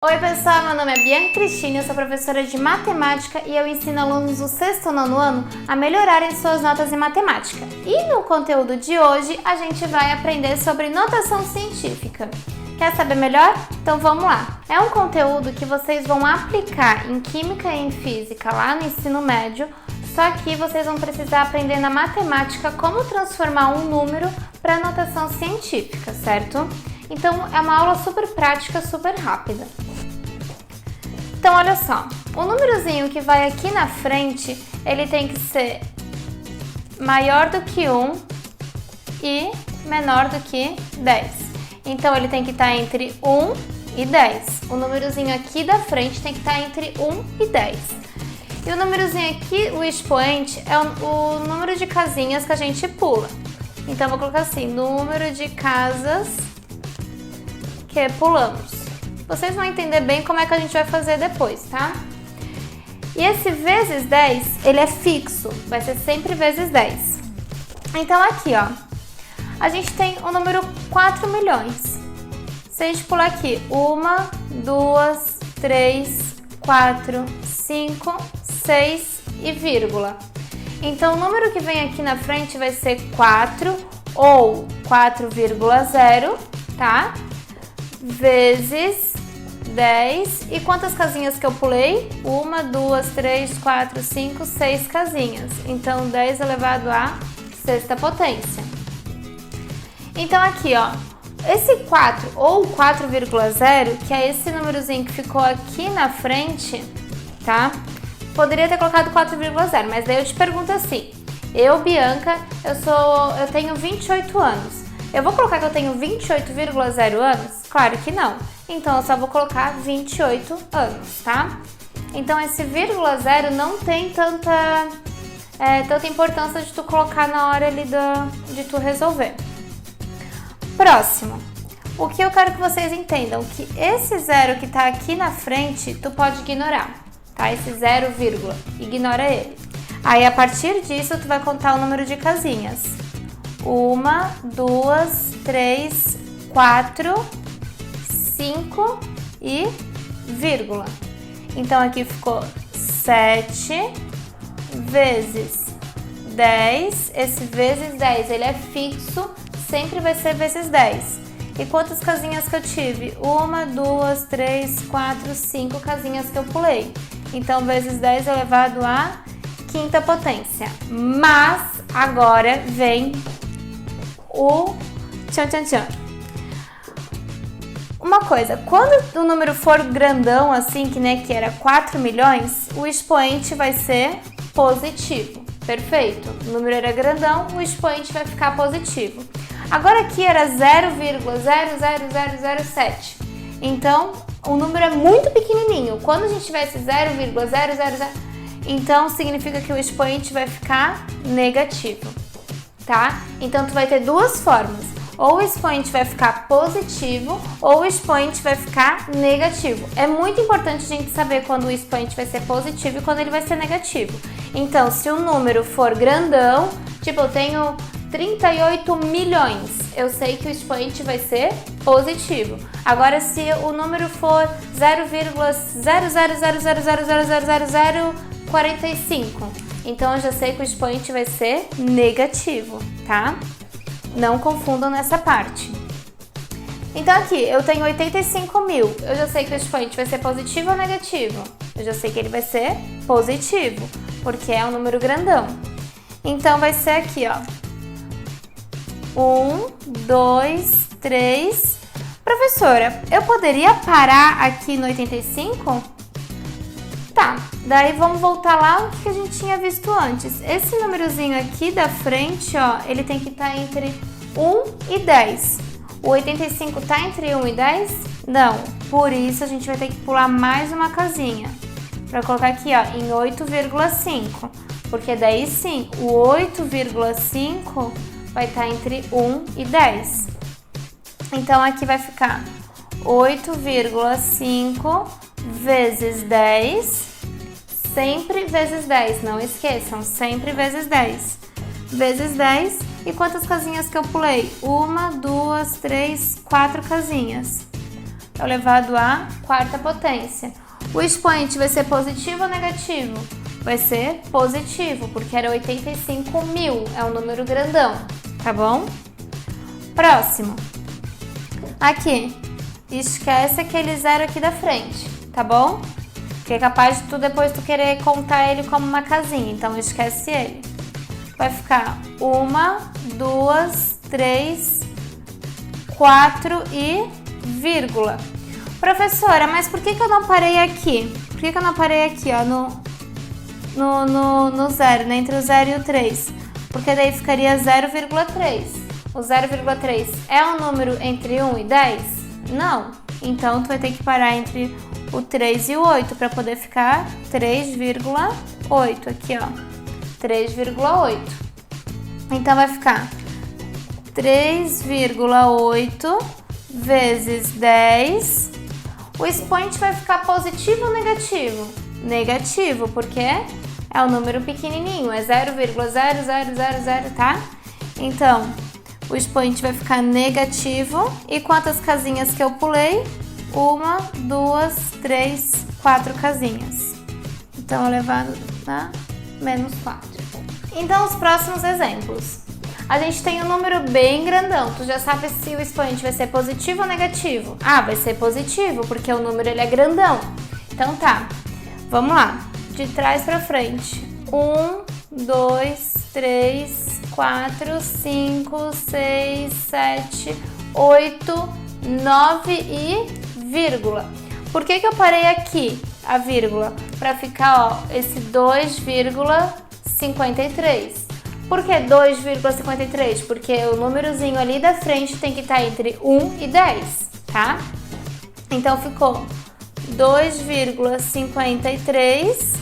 Oi pessoal, meu nome é Bianca Cristina, eu sou professora de matemática e eu ensino alunos do sexto e nono ano a melhorarem suas notas em matemática. E no conteúdo de hoje a gente vai aprender sobre notação científica. Quer saber melhor? Então vamos lá! É um conteúdo que vocês vão aplicar em Química e em Física lá no ensino médio, só que vocês vão precisar aprender na matemática como transformar um número para notação científica, certo? Então é uma aula super prática, super rápida. Então olha só, o númerozinho que vai aqui na frente, ele tem que ser maior do que 1 e menor do que 10. Então ele tem que estar entre 1 e 10. O númerozinho aqui da frente tem que estar entre 1 e 10. E o númerozinho aqui, o expoente, é o número de casinhas que a gente pula. Então eu vou colocar assim, número de casas que pulamos. Vocês vão entender bem como é que a gente vai fazer depois, tá? E esse vezes 10, ele é fixo, vai ser sempre vezes 10. Então aqui, ó, a gente tem o número 4 milhões. Se a gente pular aqui, 1, 2, 3, 4, 5, 6 e vírgula. Então o número que vem aqui na frente vai ser 4 ou 4,0, tá? Vezes 10. E quantas casinhas que eu pulei? 1, 2, 3, 4, 5, 6 casinhas. Então 10 elevado à sexta potência. Então aqui, ó, esse 4 ou 4,0, que é esse númerozinho que ficou aqui na frente, tá? Poderia ter colocado 4,0, mas daí eu te pergunto assim, eu, Bianca, eu tenho 28 anos. Eu vou colocar que eu tenho 28,0 anos? Claro que não. Então eu só vou colocar 28 anos, tá? Então esse vírgula zero não tem tanta importância de tu colocar na hora ali de tu resolver. Próximo. O que eu quero que vocês entendam? Que esse zero que tá aqui na frente, tu pode ignorar, tá? Esse 0, ignora ele. Aí a partir disso, tu vai contar o número de casinhas. 1, 2, 3, 4, 5 e vírgula. Então aqui ficou 7 vezes 10. Esse vezes 10, ele é fixo, sempre vai ser vezes 10. E quantas casinhas que eu tive? 1, 2, 3, 4, 5 casinhas que eu pulei. Então vezes 10 elevado à quinta potência. Mas agora vem o tchan. Uma coisa, quando o número for grandão assim, que era 4 milhões, o expoente vai ser positivo, perfeito? O número era grandão, o expoente vai ficar positivo. Agora aqui era 0,00007, então o número é muito pequenininho. Quando a gente tiver esse 0,000, então significa que o expoente vai ficar negativo, tá? Então tu vai ter duas formas. Ou o expoente vai ficar positivo ou o expoente vai ficar negativo. É muito importante a gente saber quando o expoente vai ser positivo e quando ele vai ser negativo. Então, se o número for grandão, tipo eu tenho 38 milhões, eu sei que o expoente vai ser positivo. Agora, se o número for 0,000000045, então eu já sei que o expoente vai ser negativo, tá? Não confundam nessa parte. Então aqui, eu tenho 85 mil. Eu já sei que o expoente vai ser positivo ou negativo? Eu já sei que ele vai ser positivo, porque é um número grandão. Então vai ser aqui, ó. 1, 2, 3. Professora, eu poderia parar aqui no 85? Tá, daí vamos voltar lá o que a gente tinha visto antes. Esse númerozinho aqui da frente, ó, ele tem que estar entre 1 e 10. O 85 tá entre 1 e 10? Não, por isso a gente vai ter que pular mais uma casinha. Para colocar aqui, ó, em 8,5. Porque daí sim, o 8,5 vai estar entre 1 e 10. Então aqui vai ficar 8,5 vezes 10, sempre vezes 10, não esqueçam, sempre vezes 10. Vezes 10, e quantas casinhas que eu pulei? 1, 2, 3, 4 casinhas. elevado à quarta potência. O expoente vai ser positivo ou negativo? Vai ser positivo, porque era 85.000, é um número grandão, tá bom? Próximo. Aqui, esquece aquele zero aqui da frente, tá bom? Porque é capaz de tu depois tu querer contar ele como uma casinha, então esquece ele. Vai ficar 1, 2, 3, 4 e vírgula. Professora, mas por que eu não parei aqui? Por que eu não parei aqui, ó, no zero, né? Entre o 0 e o 3? Porque daí ficaria 0,3. O 0,3 é um número entre 1 e 10? Não. Então, tu vai ter que parar entre o 3 e o 8 para poder ficar 3,8 aqui, ó. 3,8. Então, vai ficar 3,8 vezes 10. O expoente vai ficar positivo ou negativo? Negativo, porque é um número pequenininho, é 0,0000, tá? Então, o expoente vai ficar negativo. E quantas casinhas que eu pulei? 1, 2, 3, 4 casinhas. Então, elevado a menos 4. Então, os próximos exemplos. A gente tem um número bem grandão. Tu já sabe se o expoente vai ser positivo ou negativo? Ah, vai ser positivo, porque o número ele é grandão. Então tá, vamos lá. De trás pra frente. 1, 2, 3, 4, 5, 6, 7, 8, 9 e vírgula. Por que eu parei aqui a vírgula? Para ficar, ó, esse 2,53. Por que 2,53? Porque o númerozinho ali da frente tem que estar entre 1 e 10, tá? Então ficou 2,53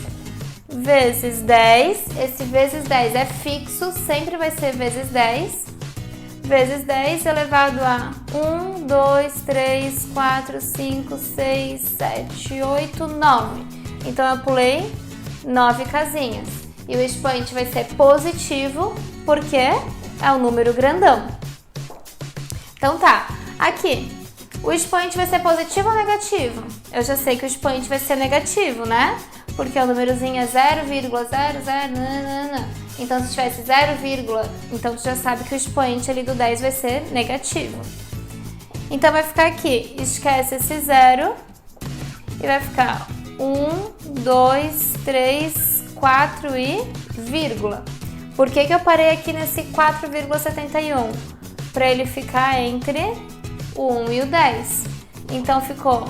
vezes 10. Esse vezes 10 é fixo, sempre vai ser vezes 10. Vezes 10 elevado a 1, 2, 3, 4, 5, 6, 7, 8, 9. Então eu pulei 9 casinhas. E o expoente vai ser positivo, porque é um número grandão. Então tá, aqui, o expoente vai ser positivo ou negativo? Eu já sei que o expoente vai ser negativo, né? Porque o númerozinho é 0,00. Então se tivesse 0, então tu já sabe que o expoente ali do 10 vai ser negativo. Então vai ficar aqui, esquece esse 0 e vai ficar 1, 2, 3, 4 e vírgula. Por que eu parei aqui nesse 4,71? Para ele ficar entre o 1 e o 10. Então ficou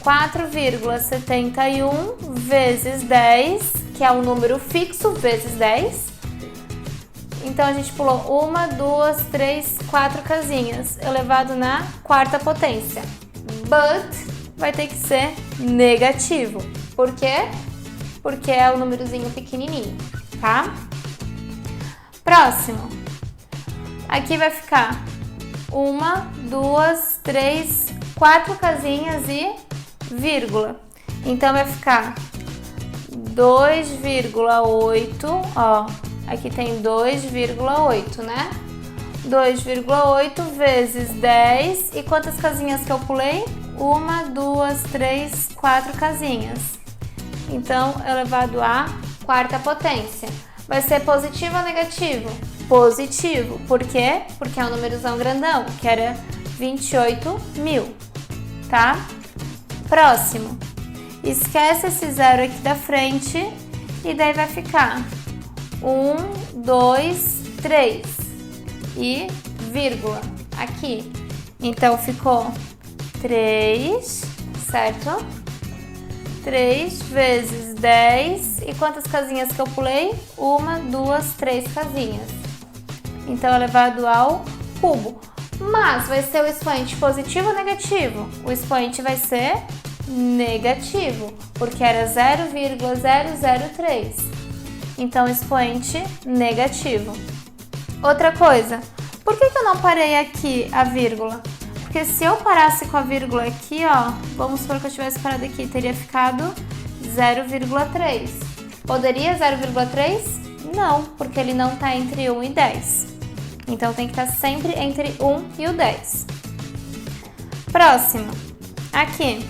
4,71 vezes 10, que é um número fixo, vezes 10. Então a gente pulou 1, 2, 3, 4 casinhas, elevado na quarta potência. But vai ter que ser negativo. Por quê? Porque é o númerozinho pequenininho, tá? Próximo. Aqui vai ficar 1, 2, 3, 4 casinhas e vírgula. Então vai ficar 2,8, ó, aqui tem 2,8, né? 2,8 vezes 10. E quantas casinhas que eu pulei? 1, 2, 3, 4 casinhas. Então, elevado à quarta potência. Vai ser positivo ou negativo? Positivo. Por quê? Porque é um númerozão grandão, que era 28.000, tá? Próximo. Esquece esse zero aqui da frente e daí vai ficar 1, 2, 3 e vírgula aqui. Então, ficou 3, certo? 3 vezes 10. E quantas casinhas que eu pulei? 1, 2, 3 casinhas. Então, elevado ao cubo. Mas vai ser o expoente positivo ou negativo? O expoente vai ser negativo, porque era 0,003. Então, expoente negativo. Outra coisa, por que eu não parei aqui a vírgula? Porque se eu parasse com a vírgula aqui, ó, vamos supor que eu tivesse parado aqui, teria ficado 0,3. Poderia 0,3? Não, porque ele não está entre 1 e 10. Então tem que estar sempre entre 1 e o 10. Próximo. Aqui,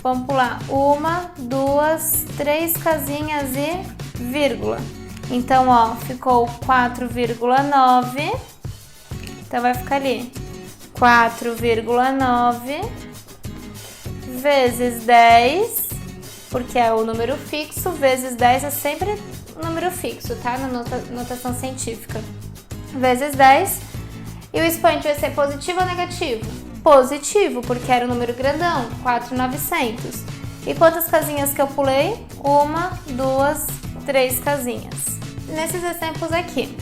vamos pular 1, 2, 3 casinhas e vírgula. Então, ó, ficou 4,9. Então, vai ficar ali 4,9 vezes 10, porque é o número fixo, vezes 10 é sempre o número fixo, tá? Na notação científica. Vezes 10. E o expoente vai ser positivo ou negativo? Positivo, porque era o número grandão, 4,900. E quantas casinhas que eu pulei? 1, 2, 3 casinhas. Nesses exemplos aqui,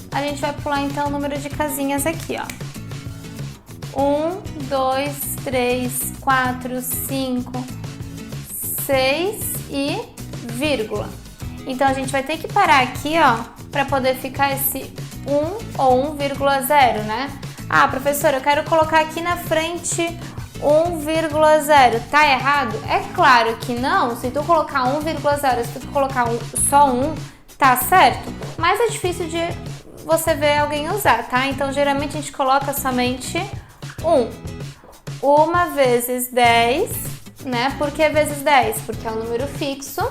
a gente vai pular então o número de casinhas aqui, ó. 1, 2, 3, 4, 5, 6 e vírgula. Então, a gente vai ter que parar aqui, ó, para poder ficar esse 1 ou 1,0, né? Ah, professora, eu quero colocar aqui na frente 1,0. Tá errado? É claro que não. Se tu colocar 1,0, se tu colocar só 1, tá certo. Mas é difícil de você ver alguém usar, tá? Então, geralmente, a gente coloca somente 1. 1 vezes 10, né? Por que vezes 10? Porque é um número fixo.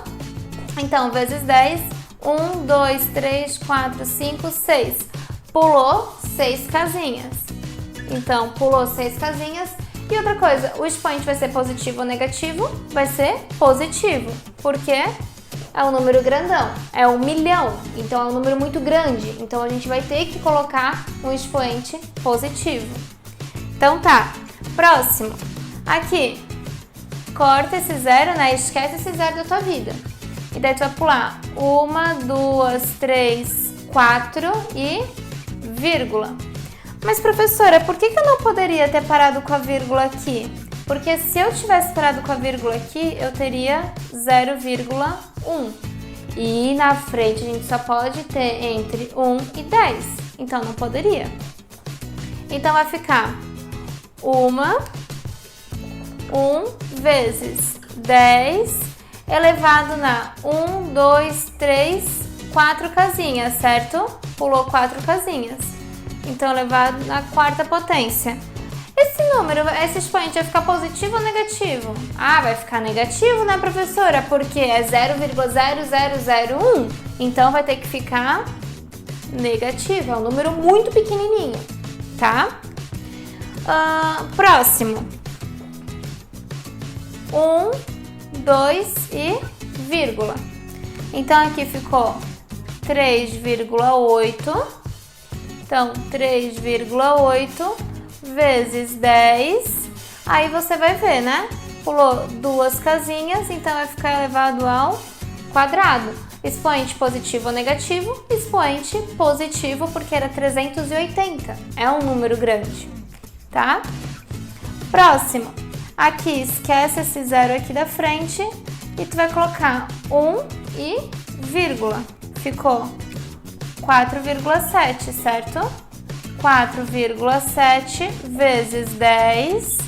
Então, vezes 10, 1, 2, 3, 4, 5, 6. Pulou 6 casinhas. Então, pulou 6 casinhas. E outra coisa, o expoente vai ser positivo ou negativo? Vai ser positivo. Por quê? É um número grandão. É 1 milhão. Então, é um número muito grande. Então, a gente vai ter que colocar um expoente positivo. Então, tá. Próximo. Aqui. Corta esse zero, né? Esquece esse zero da tua vida. E daí tu vai pular 1, 2, 3, 4 e vírgula. Mas, professora, por que eu não poderia ter parado com a vírgula aqui? Porque se eu tivesse parado com a vírgula aqui, eu teria 0,1. E na frente a gente só pode ter entre 1 e 10. Então, não poderia. Então, vai ficar 1 vezes 10 elevado na 1, 2, 3, 4 casinhas, certo? Pulou 4 casinhas. Então, elevado na quarta potência. Esse número, esse expoente vai ficar positivo ou negativo? Ah, vai ficar negativo, né, professora? Porque é 0,0001. Então, vai ter que ficar negativo. É um número muito pequenininho, tá? Próximo. 1, 2 e vírgula. Então, aqui ficou 3,8. Então, 3,8 vezes 10. Aí você vai ver, né? Pulou 2 casinhas, então vai ficar elevado ao quadrado. Expoente positivo ou negativo? Expoente positivo, porque era 380. É um número grande, tá? Próximo. Aqui, esquece esse zero aqui da frente e tu vai colocar 1 e vírgula. Ficou 4,7, certo? 4,7 vezes 10.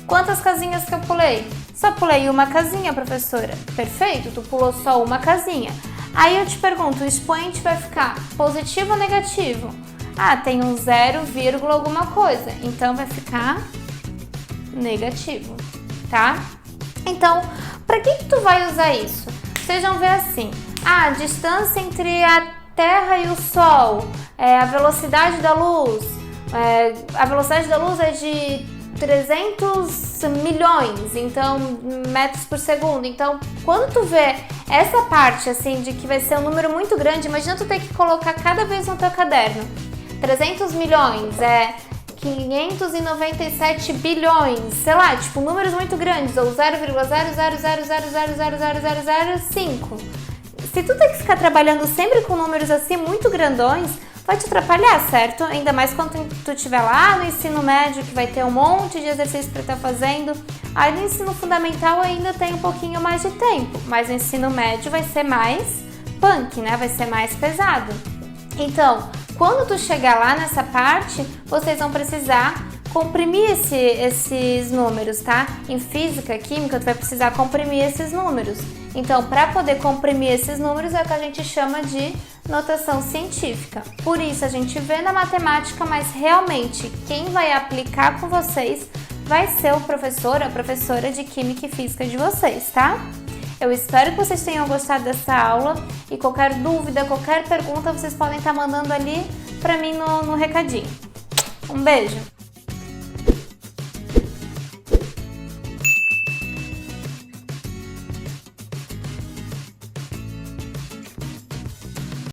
Quantas casinhas que eu pulei? Só pulei uma casinha, professora. Perfeito, tu pulou só uma casinha. Aí eu te pergunto, o expoente vai ficar positivo ou negativo? Ah, tem um 0, alguma coisa. Então, vai ficar negativo, tá? Então, para que tu vai usar isso? Vocês vão ver assim. A distância entre a Terra e o Sol, a velocidade da luz. A velocidade da luz é de 300 milhões, então, metros por segundo. Então, quando tu vê essa parte, assim, de que vai ser um número muito grande, imagina tu ter que colocar cada vez no teu caderno. 300 milhões, 597 bilhões, sei lá, tipo, números muito grandes, ou 0,00000000005. Se tu tem que ficar trabalhando sempre com números assim muito grandões, vai te atrapalhar, certo? Ainda mais quando tu estiver lá no ensino médio, que vai ter um monte de exercício para estar fazendo. Aí no ensino fundamental ainda tem um pouquinho mais de tempo, mas no ensino médio vai ser mais punk, né? Vai ser mais pesado. Então, quando tu chegar lá nessa parte, vocês vão precisar comprimir esses números, tá? Em física, química, tu vai precisar comprimir esses números. Então, para poder comprimir esses números é o que a gente chama de notação científica. Por isso, a gente vê na matemática, mas realmente quem vai aplicar com vocês vai ser o professor ou a professora de Química e Física de vocês, tá? Eu espero que vocês tenham gostado dessa aula e qualquer dúvida, qualquer pergunta, vocês podem estar mandando ali pra mim no recadinho. Um beijo!